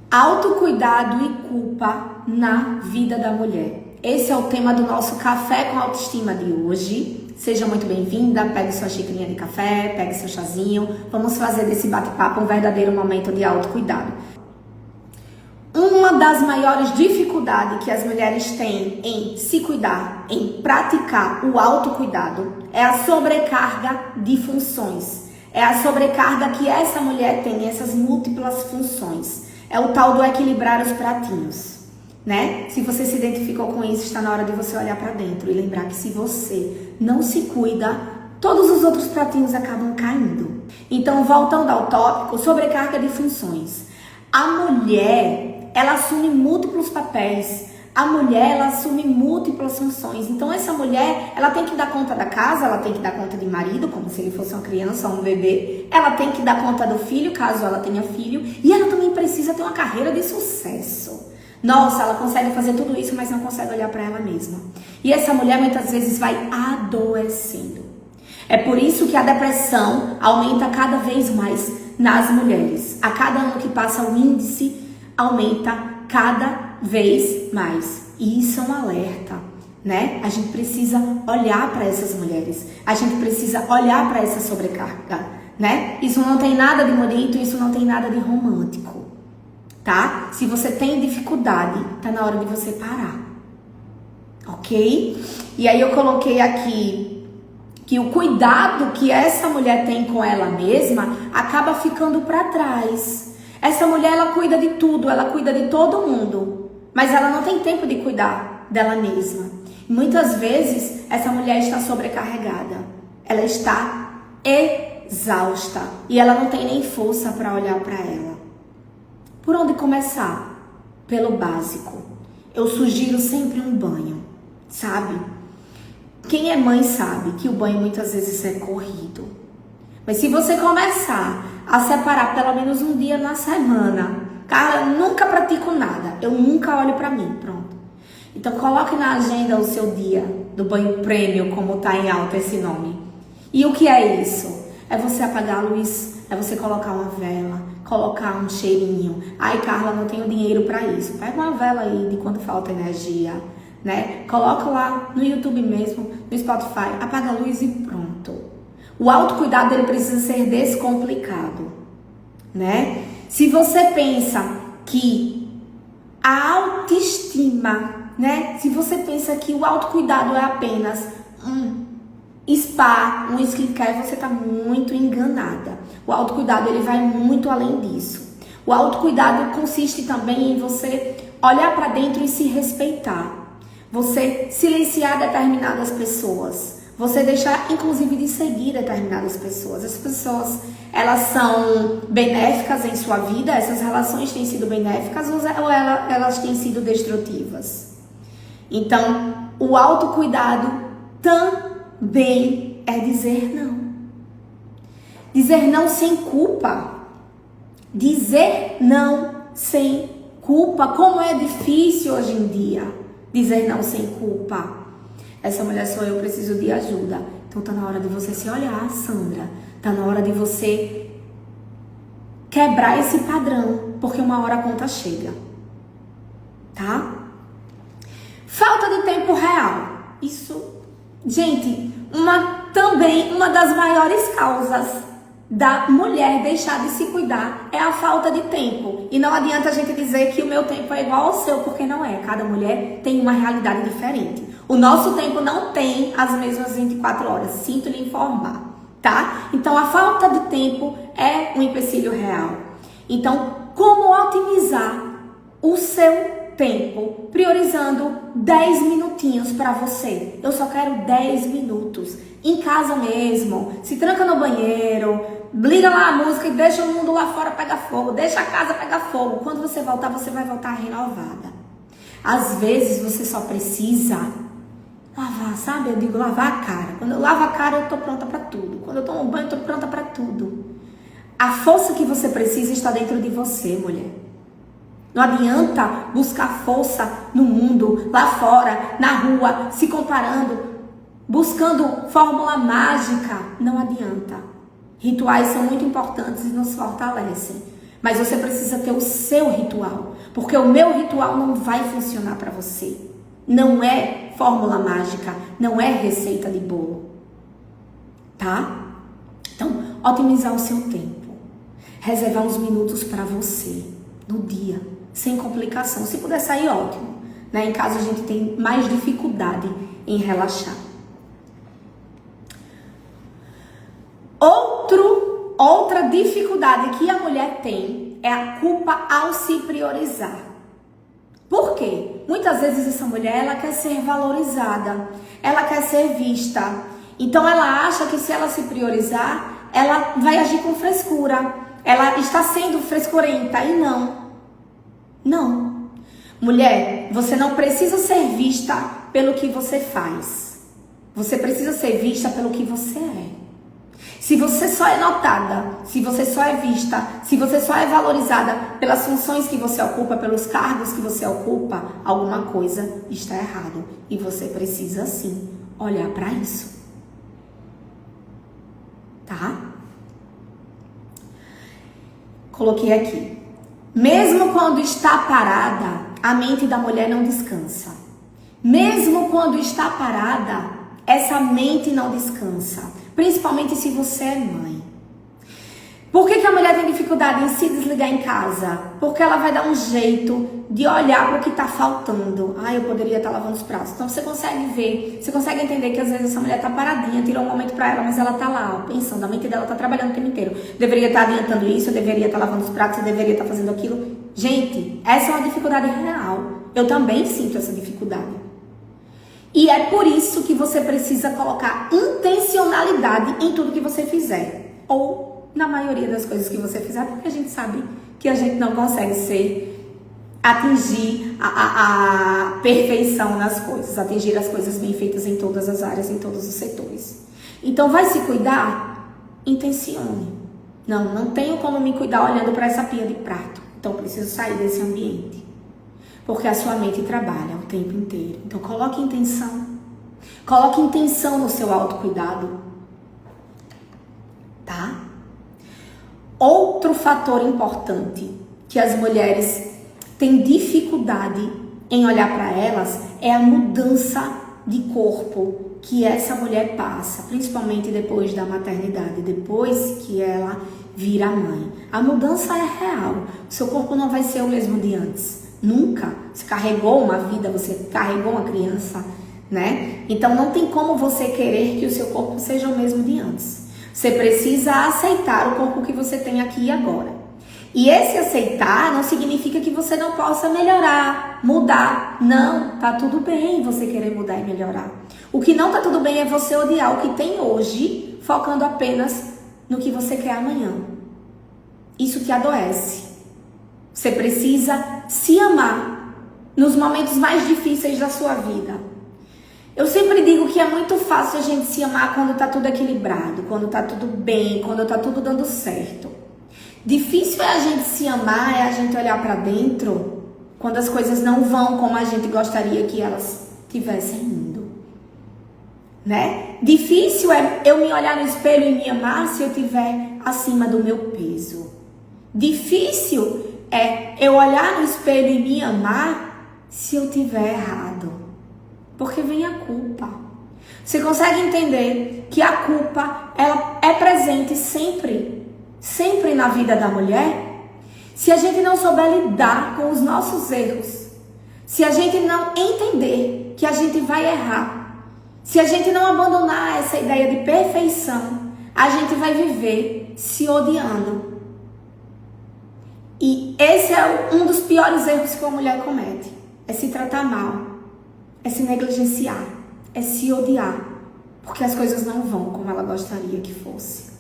Autocuidado e culpa na vida da mulher. Esse é o tema do nosso Café com Autoestima de hoje. Seja muito bem-vinda, pegue sua xicrinha de café, pegue seu chazinho. Vamos fazer desse bate-papo um verdadeiro momento de autocuidado. Uma das maiores dificuldades que as mulheres têm em se cuidar, em praticar o autocuidado, é a sobrecarga de funções. É a sobrecarga que essa mulher tem, essas múltiplas funções. É o tal do equilibrar os pratinhos, né? Se você se identificou com isso, está na hora de você olhar para dentro e lembrar que se você não se cuida, todos os outros pratinhos acabam caindo. Então, voltando ao tópico, sobrecarga de funções. A mulher, ela assume múltiplos papéis. A mulher, ela assume múltiplas funções. Então, essa mulher, ela tem que dar conta da casa, ela tem que dar conta de marido, como se ele fosse uma criança ou um bebê. Ela tem que dar conta do filho, caso ela tenha filho. E ela também precisa ter uma carreira de sucesso. Nossa, ela consegue fazer tudo isso, mas não consegue olhar para ela mesma. E essa mulher, muitas vezes, vai adoecendo. É por isso que a depressão aumenta cada vez mais nas mulheres. A cada ano que passa, o índice aumenta cada vez mais. E isso é um alerta, né? A gente precisa olhar para essas mulheres. A gente precisa olhar para essa sobrecarga, né? Isso não tem nada de bonito, isso não tem nada de romântico, tá? Se você tem dificuldade, tá na hora de você parar, ok? E aí eu coloquei aqui que o cuidado que essa mulher tem com ela mesma acaba ficando para trás. Essa mulher, ela cuida de tudo, ela cuida de todo mundo, mas ela não tem tempo de cuidar dela mesma. E muitas vezes, essa mulher está sobrecarregada, ela está exausta e ela não tem nem força para olhar para ela. Por onde começar? Pelo básico. Eu sugiro sempre um banho, sabe? Quem é mãe sabe que o banho muitas vezes é corrido. Mas se você começar a separar pelo menos um dia na semana, cara, nunca pratico nada, eu nunca olho pra mim, pronto. Então coloque na agenda o seu dia do banho premium, como tá em alta esse nome. E o que é isso? É você apagar a luz, é você colocar uma vela, colocar um cheirinho. Ai, Carla, não tenho dinheiro pra isso. Pega uma vela aí de quando falta energia, né? Coloca lá no YouTube mesmo, no Spotify, apaga a luz e pronto. O autocuidado, ele precisa ser descomplicado, né? Se você pensa que a autoestima, né? Se você pensa que o autocuidado é apenas um spa, um skincare, você está muito enganada. O autocuidado, ele vai muito além disso. O autocuidado consiste também em você olhar para dentro e se respeitar. Você silenciar determinadas pessoas. Você deixar, inclusive, de seguir determinadas pessoas. As pessoas, elas são benéficas em sua vida? Essas relações têm sido benéficas ou elas têm sido destrutivas? Então, o autocuidado também é dizer não. Dizer não sem culpa. Dizer não sem culpa. Como é difícil hoje em dia dizer não sem culpa. Essa mulher sou eu, preciso de ajuda. Então tá na hora de você se olhar, Sandra. Tá na hora de você quebrar esse padrão, porque uma hora a conta chega. Tá? Falta de tempo real. Isso, gente, uma das maiores causas da mulher deixar de se cuidar é a falta de tempo. E não adianta a gente dizer que o meu tempo é igual ao seu, porque não é. Cada mulher tem uma realidade diferente. O nosso tempo não tem as mesmas 24 horas, sinto lhe informar, tá? Então, a falta de tempo é um empecilho real. Então, como otimizar o seu tempo, priorizando 10 minutinhos para você? Eu só quero 10 minutos, em casa mesmo, se tranca no banheiro, liga lá a música e deixa o mundo lá fora pegar fogo, deixa a casa pegar fogo. Quando você voltar, você vai voltar renovada. Às vezes, você só precisa lavar, sabe? Eu digo lavar a cara. Quando eu lavo a cara, eu tô pronta para tudo. Quando eu tomo banho, eu tô pronta para tudo. A força que você precisa está dentro de você, mulher. Não adianta buscar força no mundo, lá fora, na rua, se comparando, buscando fórmula mágica. Não adianta. Rituais são muito importantes e nos fortalecem. Mas você precisa ter o seu ritual, porque o meu ritual não vai funcionar para você. Não é fórmula mágica, não é receita de bolo, tá? Então, otimizar o seu tempo, reservar uns minutos para você no dia, sem complicação. Se puder sair, ótimo, né? Em caso a gente tem mais dificuldade em relaxar. Outra dificuldade que a mulher tem é a culpa ao se priorizar. Por quê? Muitas vezes essa mulher, ela quer ser valorizada, ela quer ser vista. Então ela acha que se ela se priorizar, ela vai agir com frescura. Ela está sendo frescurenta e não. Mulher, você não precisa ser vista pelo que você faz. Você precisa ser vista pelo que você é. Se você só é notada, se você só é vista, se você só é valorizada pelas funções que você ocupa, pelos cargos que você ocupa, alguma coisa está errado. E você precisa, sim, olhar para isso. Tá? Coloquei aqui. Mesmo quando está parada, a mente da mulher não descansa. Mesmo quando está parada, essa mente não descansa. Principalmente se você é mãe. Por que a mulher tem dificuldade em se desligar em casa? Porque ela vai dar um jeito de olhar para o que está faltando. Eu poderia estar lavando os pratos. Então você consegue ver, você consegue entender que às vezes essa mulher está paradinha, tirou um momento para ela, mas ela está lá, pensando, a mente dela está trabalhando o tempo inteiro. Deveria estar adiantando isso, eu deveria estar lavando os pratos, eu deveria estar fazendo aquilo. Gente, essa é uma dificuldade real. Eu também sinto essa dificuldade. E é por isso que você precisa colocar intencionalidade em tudo que você fizer. Ou na maioria das coisas que você fizer, porque a gente sabe que a gente não consegue atingir a perfeição nas coisas, atingir as coisas bem feitas em todas as áreas, em todos os setores. Então, vai se cuidar? Intencione. Não tenho como me cuidar olhando para essa pia de prato. Então, preciso sair desse ambiente. Porque a sua mente trabalha o tempo inteiro. Então, coloque intenção. Coloque intenção no seu autocuidado. Tá? Outro fator importante que as mulheres têm dificuldade em olhar para elas é a mudança de corpo que essa mulher passa, principalmente depois da maternidade, depois que ela vira mãe. A mudança é real. O seu corpo não vai ser o mesmo de antes. Nunca. Você carregou uma vida, você carregou uma criança, né? Então não tem como você querer que o seu corpo seja o mesmo de antes. Você precisa aceitar o corpo que você tem aqui e agora. E esse aceitar não significa que você não possa melhorar, mudar. Não, tá tudo bem você querer mudar e melhorar. O que não tá tudo bem é você odiar o que tem hoje, focando apenas no que você quer amanhã. Isso te adoece. Você precisa se amar nos momentos mais difíceis da sua vida. Eu sempre digo que é muito fácil a gente se amar quando tá tudo equilibrado, quando tá tudo bem, quando tá tudo dando certo. Difícil é a gente se amar, é a gente olhar pra dentro quando as coisas não vão como a gente gostaria que elas tivessem indo, né? Difícil é eu me olhar no espelho e me amar se eu estiver acima do meu peso. Difícil é eu olhar no espelho e me amar se eu estiver errado. Porque vem a culpa. Você consegue entender que a culpa, ela é presente sempre na vida da mulher? Se a gente não souber lidar com os nossos erros, se a gente não entender que a gente vai errar, se a gente não abandonar essa ideia de perfeição, a gente vai viver se odiando. E esse é um dos piores erros que uma mulher comete. É se tratar mal, é se negligenciar, é se odiar, porque as coisas não vão como ela gostaria que fosse.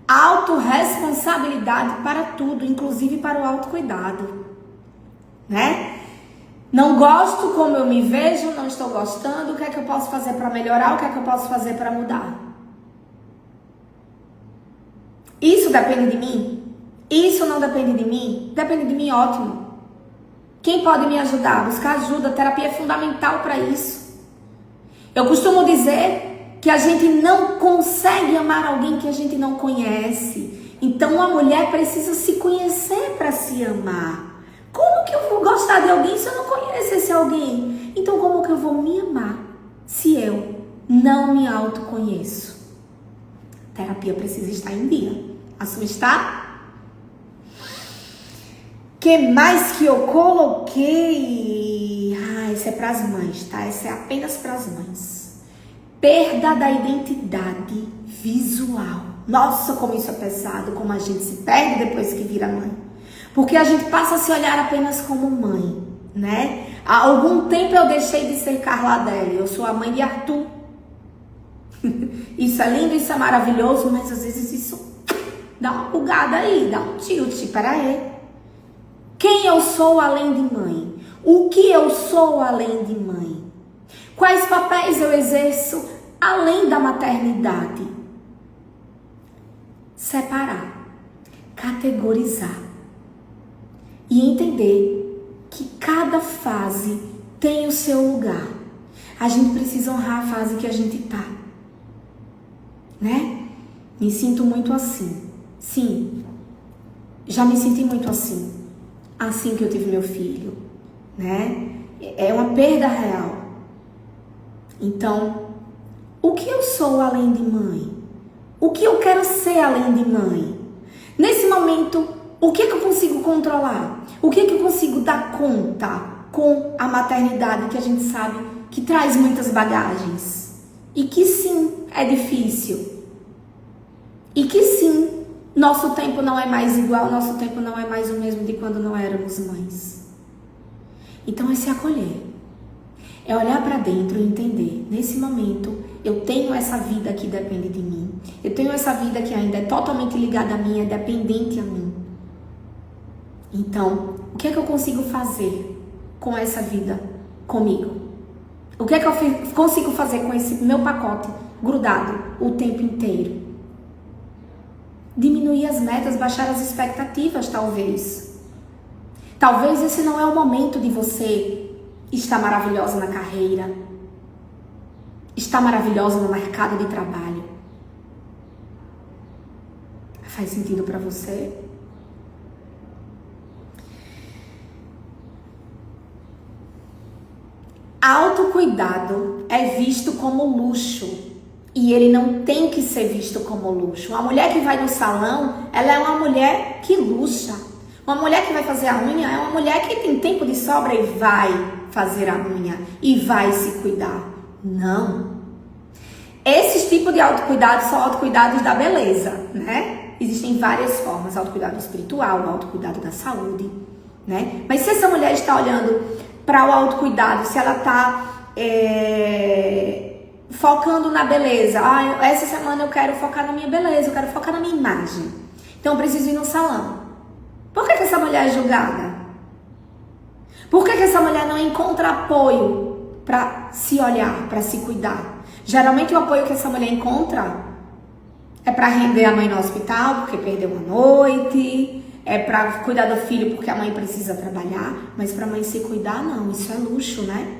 Autorresponsabilidade para tudo, inclusive para o autocuidado, né? Não gosto como eu me vejo, não estou gostando, o que é que eu posso fazer para melhorar, o que é que eu posso fazer para mudar? Isso depende de mim? Isso não depende de mim? Depende de mim, ótimo. Quem pode me ajudar? Buscar ajuda, terapia é fundamental para isso. Eu costumo dizer que a gente não consegue amar alguém que a gente não conhece. Então a mulher precisa se conhecer para se amar. Como que eu vou gostar de alguém se eu não conheço esse alguém? Então como que eu vou me amar se eu não me autoconheço? Terapia precisa estar em dia. A sua está? Que mais que eu coloquei? Isso é para as mães, tá? Isso é apenas para as mães. Perda da identidade visual. Nossa, como isso é pesado, como a gente se perde depois que vira mãe. Porque a gente passa a se olhar apenas como mãe, né? Há algum tempo eu deixei de ser Carla Adele. Eu sou a mãe de Arthur. Isso é lindo, isso é maravilhoso, mas às vezes isso dá uma bugada aí, dá um tilt. Peraí. Quem eu sou além de mãe? O que eu sou além de mãe? Quais papéis eu exerço além da maternidade? Separar, categorizar e entender que cada fase tem o seu lugar. A gente precisa honrar a fase que a gente tá, né? Me sinto muito assim. Sim, já me senti muito assim que eu tive meu filho, né? É uma perda real. Então, o que eu sou além de mãe? O que eu quero ser além de mãe? Nesse momento, o que eu consigo controlar? O que eu consigo dar conta com a maternidade, que a gente sabe que traz muitas bagagens? E que sim, é difícil. E que sim, nosso tempo não é mais igual, nosso tempo não é mais o mesmo de quando não éramos mães. Então é se acolher. É olhar para dentro e entender, nesse momento, eu tenho essa vida que depende de mim. Eu tenho essa vida que ainda é totalmente ligada a mim, é dependente a mim. Então, o que é que eu consigo fazer com essa vida comigo? O que é que eu consigo fazer com esse meu pacote grudado o tempo inteiro? Diminuir as metas, baixar as expectativas, talvez. Talvez esse não é o momento de você estar maravilhosa na carreira, estar maravilhosa no mercado de trabalho. Faz sentido para você? Autocuidado é visto como luxo. E ele não tem que ser visto como luxo. Uma mulher que vai no salão, ela é uma mulher que luxa. Uma mulher que vai fazer a unha é uma mulher que tem tempo de sobra e vai fazer a unha. E vai se cuidar. Não. Esses tipos de autocuidado são autocuidados da beleza, né? Existem várias formas. Autocuidado espiritual, autocuidado da saúde, né? Mas se essa mulher está olhando para o autocuidado, se ela está focando na beleza. Essa semana eu quero focar na minha beleza, eu quero focar na minha imagem. Então eu preciso ir no salão. Por que essa mulher é julgada? Por que essa mulher não encontra apoio para se olhar, para se cuidar? Geralmente o apoio que essa mulher encontra é para render a mãe no hospital, porque perdeu uma noite, é para cuidar do filho porque a mãe precisa trabalhar, mas para a mãe se cuidar não, isso é luxo, né?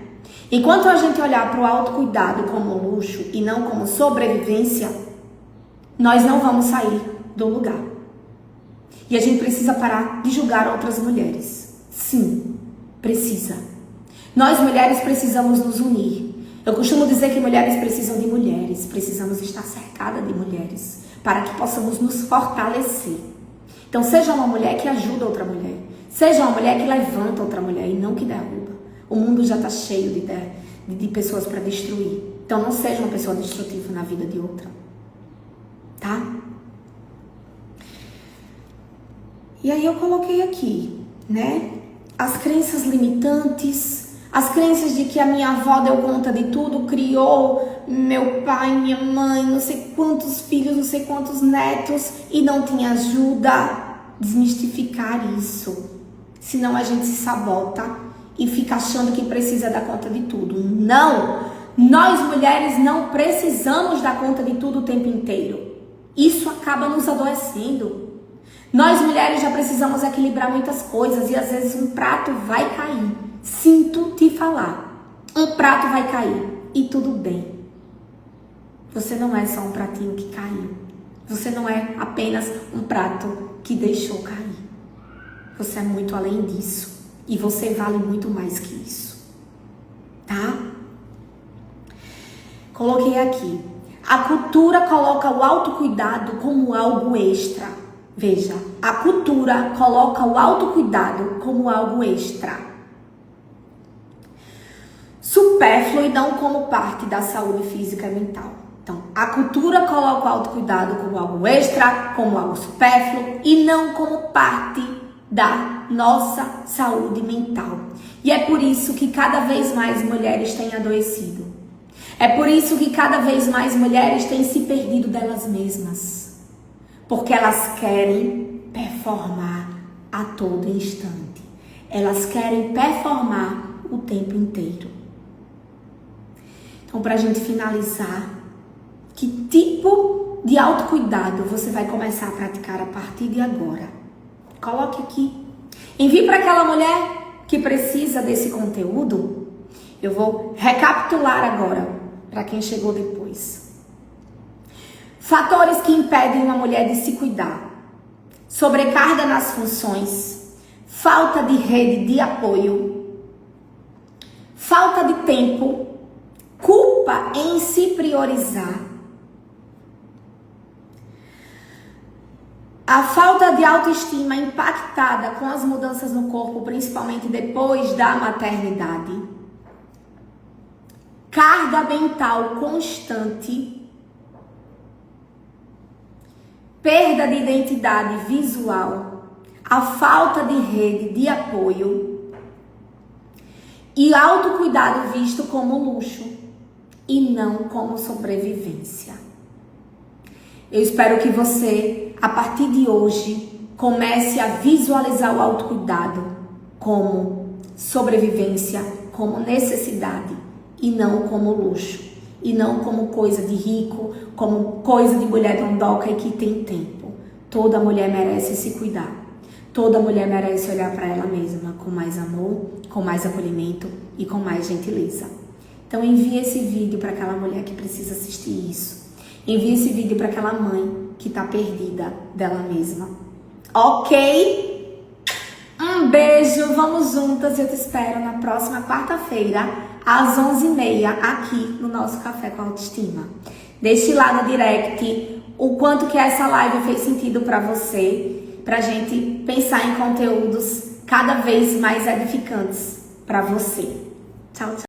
Enquanto a gente olhar para o autocuidado como luxo e não como sobrevivência, nós não vamos sair do lugar. E a gente precisa parar de julgar outras mulheres. Sim, precisa. Nós mulheres precisamos nos unir. Eu costumo dizer que mulheres precisam de mulheres, precisamos estar cercadas de mulheres para que possamos nos fortalecer. Então seja uma mulher que ajuda outra mulher, seja uma mulher que levanta outra mulher e não que derruba. O mundo já está cheio de pessoas para destruir. Então não seja uma pessoa destrutiva na vida de outra. Tá? E aí eu coloquei aqui, né? As crenças limitantes, as crenças de que a minha avó deu conta de tudo, criou meu pai, minha mãe, não sei quantos filhos, não sei quantos netos e não tinha ajuda. Desmistificar isso. Senão a gente se sabota e fica achando que precisa dar conta de tudo. Não! Nós mulheres não precisamos dar conta de tudo o tempo inteiro. Isso acaba nos adoecendo. Nós mulheres já precisamos equilibrar muitas coisas e às vezes um prato vai cair. Sinto te falar. Um prato vai cair e tudo bem. Você não é só um pratinho que caiu. Você não é apenas um prato que deixou cair. Você é muito além disso. E você vale muito mais que isso. Tá? Coloquei aqui. A cultura coloca o autocuidado como algo extra. Veja, a cultura coloca o autocuidado como algo extra. Supérfluo e não como parte da saúde física e mental. Então, a cultura coloca o autocuidado como algo extra, como algo supérfluo e não como parte da nossa saúde mental. E é por isso que cada vez mais mulheres têm adoecido. É por isso que cada vez mais mulheres têm se perdido delas mesmas. Porque elas querem performar a todo instante. Elas querem performar o tempo inteiro. Então, para a gente finalizar, que tipo de autocuidado você vai começar a praticar a partir de agora? Coloque aqui. Envie para aquela mulher que precisa desse conteúdo. Eu vou recapitular agora para quem chegou depois. Fatores que impedem uma mulher de se cuidar. Sobrecarga nas funções. Falta de rede de apoio. Falta de tempo. Culpa em se priorizar. A falta de autoestima impactada com as mudanças no corpo, principalmente depois da maternidade. Carga mental constante. Perda de identidade visual. A falta de rede de apoio. E autocuidado visto como luxo e não como sobrevivência. Eu espero que você, a partir de hoje, comece a visualizar o autocuidado como sobrevivência, como necessidade e não como luxo. E não como coisa de rico, como coisa de mulher dondoca e que tem tempo. Toda mulher merece se cuidar. Toda mulher merece olhar para ela mesma com mais amor, com mais acolhimento e com mais gentileza. Então envie esse vídeo para aquela mulher que precisa assistir isso. Envie esse vídeo para aquela mãe que está perdida dela mesma. Ok? Um beijo, vamos juntas. Eu te espero na próxima quarta-feira, às 11h30, aqui no nosso Café com Autoestima. Deixe lá no direct o quanto que essa live fez sentido para você, pra gente pensar em conteúdos cada vez mais edificantes para você. Tchau, tchau.